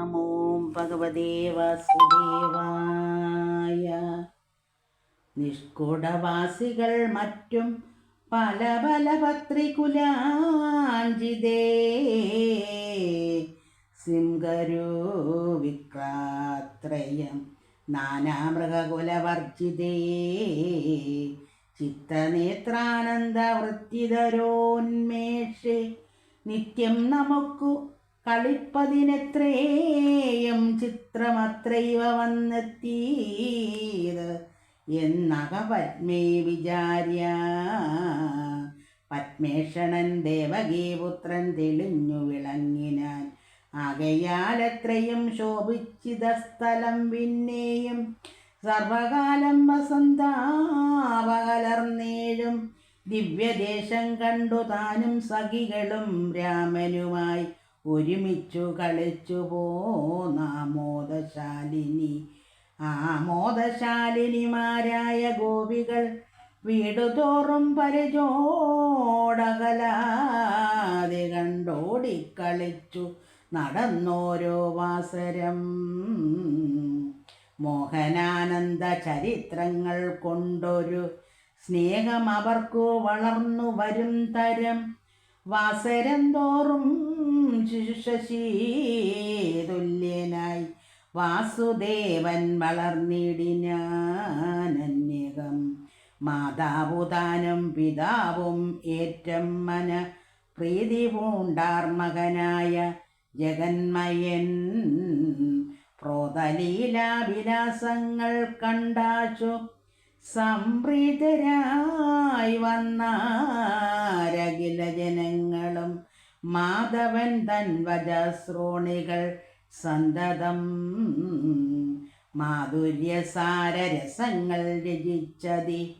നമോ ഭഗവതേ വാസുദേവായ. നിഷ്കുടവാസികൾ മറ്റും പല പല പത്രികുലാഞ്ചിതേ സിംഗരൂ വിക്രാത്രയം നാനാമൃഗകുലവർജിതേ ചിത്തനേത്രാനന്ദവൃത്തിധരോന്മേഷേ നിത്യം നമുക്കു കളിപ്പതിനെത്രേയം ചിത്രമത്രൈവ വന്നെത്തിയത് എന്നകപത്മേ വിചാര്യ. പത്മേഷണൻ ദേവകീപുത്രൻ തെളിഞ്ഞു വിളങ്ങിനാൻ ആകയാലത്രയും ശോഭിച്ചിത സ്ഥലം പിന്നെയും സർവകാലം വസന്താവകലർന്നേഴും ദിവ്യദേശം കണ്ടു താനും സഖികളും രാമനുമായി ഒരുമിച്ചു കളിച്ചു പോനാമോദശാലിനി. ആമോദശാലിനിമാരായ ഗോപികൾ വീടുതോറും പരിചോടകലാതെ കണ്ടോടിക്കളിച്ചു നടന്നോരോ വാസരം. മോഹനാനന്ദ ചരിത്രങ്ങൾ കൊണ്ടൊരു സ്നേഹം അവർക്കു വളർന്നു വരും തരം. വാസരം തോറും ശിശുശശീതുല്യനായി വാസുദേവൻ വളർന്നിടിനാനന്യകം. മാതാവുതാനും പിതാവും ഏറ്റം മന പ്രീതി പൂണ്ടാർമകനായ ജഗന്മയൻ. പ്രോതലീലാവിലാസങ്ങൾ കണ്ടാശു സംപ്രീതരായി വന്നാരകില ജനങ്ങളും മാധവൻ തൻ വജശ്രോണികൾ സന്തതം. മാധുര്യസാരരസങ്ങൾ രചിച്ചതി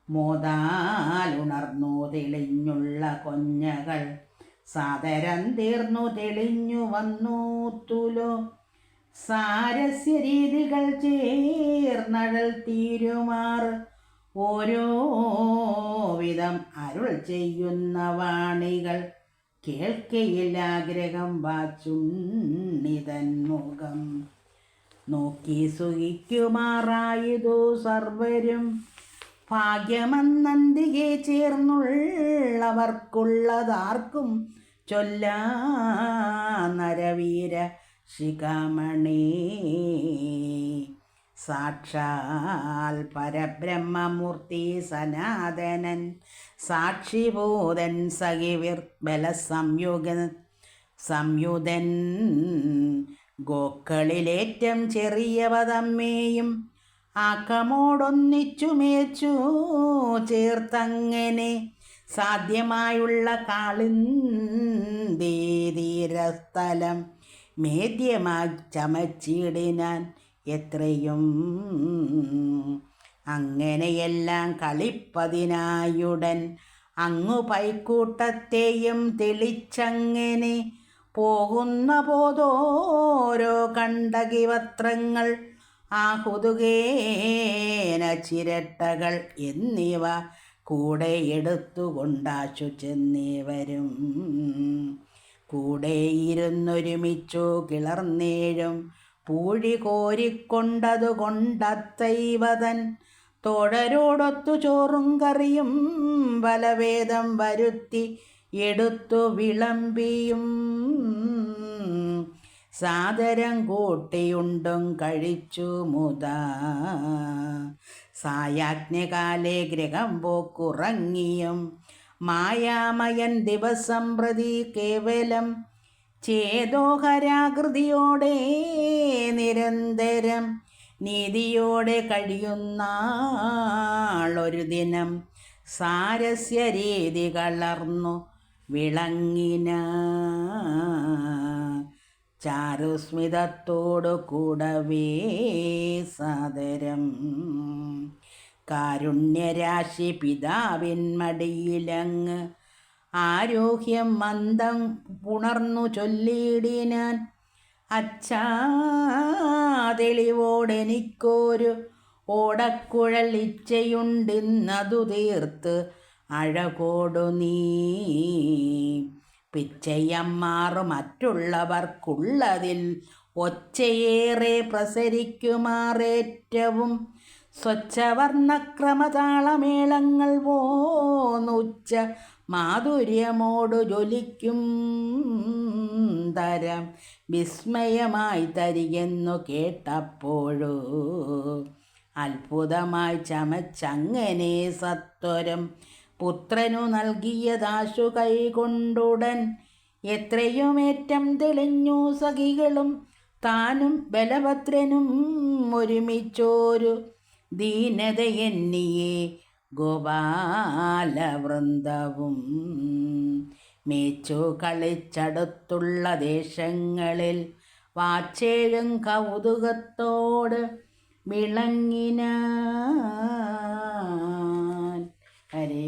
മോദാലുണർന്നു തെളിഞ്ഞുള്ള കൊഞ്ഞകൾ. സാദരം തീർന്നു തെളിഞ്ഞു വന്നൂത്തുലോ സാരസ്യ രീതികൾ ചേർന്നഴൽ തീരുമാറ് ഓരോ വിധം അരുൾ ചെയ്യുന്ന വാണികൾ കേൾക്കയിലാഗ്രഹം വാച്ചുണ്ണിതൻ മുഖം. നോക്കി സുഖിക്കുമാറായതു സർവരും ഭാഗ്യമെന്നന്തികെ ചേർന്നുള്ളവർക്കുള്ളതാർക്കും ചൊല്ലാ നരവീര ശിഖാമണി. സാക്ഷാൽ പരബ്രഹ്മമൂർത്തി സനാതനൻ സാക്ഷിഭൂതൻ സഖിവിർ ബലസംയുതൻ. ഗോക്കളിലേറ്റം ചെറിയവതമ്മേയും ആക്കമോടൊന്നിച്ചു മേച്ചു ചേർത്തങ്ങനെ സാധ്യമായുള്ള കാളിന്തീരസ്ഥലം മേദ്യമായി ചമച്ചിടിനാൻ എത്രയും. അങ്ങനെയെല്ലാം കളിപ്പതിനായുടൻ അങ്ങു പൈക്കൂട്ടത്തെയും തെളിച്ചങ്ങനെ പോകുന്ന പോതോരോ കണ്ടകിവത്രങ്ങൾ ആഹുതുകേന ചിരട്ടകൾ എന്നിവ കൂടെ എടുത്തുകൊണ്ടാശു ചെന്നേവരും. കൂടെ ഇരുന്നൊരുമിച്ചു കിളർന്നേഴും പൂഴി കോരിക്കൊണ്ടതു കൊണ്ടത്തൈവതൻ തോഴരോടൊത്തു ചോറും കറിയും ബലവേദം വരുത്തി എടുത്തു വിളമ്പിയും സാദരം കൂട്ടിയുണ്ടും കഴിച്ചു മുതാ. സായാജ്ഞകാലേ ഗൃഹം പോക്കുറങ്ങിയും മായാമയൻ ദിവസം പ്രതി കേവലം ചേതോഹരാകൃതിയോടെ നിരന്തരം നീതിയോടെ കഴിയുന്നാളൊരു ദിനം സാരസ്യ രീതി കളർന്നു വിളങ്ങിന. ചാരുസ്മിതത്തോടു കൂടവേ സാദരം കാരുണ്യരാശി പിതാവിൻ മടിയിലങ്ങ് ആരോഗ്യം മന്ദം പുണർന്നു ചൊല്ലിയിടിനാൻ. അച്ഛാ തെളിവോടെനിക്കൊരു ഓടക്കുഴൽ ഇച്ഛയുണ്ടിന്നതു തീർത്ത് അഴകോടു നീ പിച്ചയമ്മാറു മറ്റുള്ളവർക്കുള്ളതിൽ ഒച്ചയേറെ പ്രസരിക്കുമാറേറ്റവും സ്വച്ഛവർണ്ണക്രമതാളമേളങ്ങൾ പോന്നുച്ച മാധുര്യമോടു ജ്വലിക്കും തരം വിസ്മയമായി തരികെന്നു കേട്ടപ്പോഴോ അത്ഭുതമായി ചമച്ചങ്ങനെ സത്വരം പുത്രനു നൽകിയതാശു കൈകൊണ്ടുടൻ എത്രയുമേറ്റം തെളിഞ്ഞു സഖികളും താനും ബലഭദ്രനും ഒരുമിച്ചോരു ദീനതയെന്നിയെ ഗോപാലവൃന്ദവും മേച്ചു കളിച്ചടുത്തുള്ള ദേശങ്ങളിൽ വാച്ചേഴും കൗതുകത്തോട് വിളങ്ങിനാൻ. ഹരേ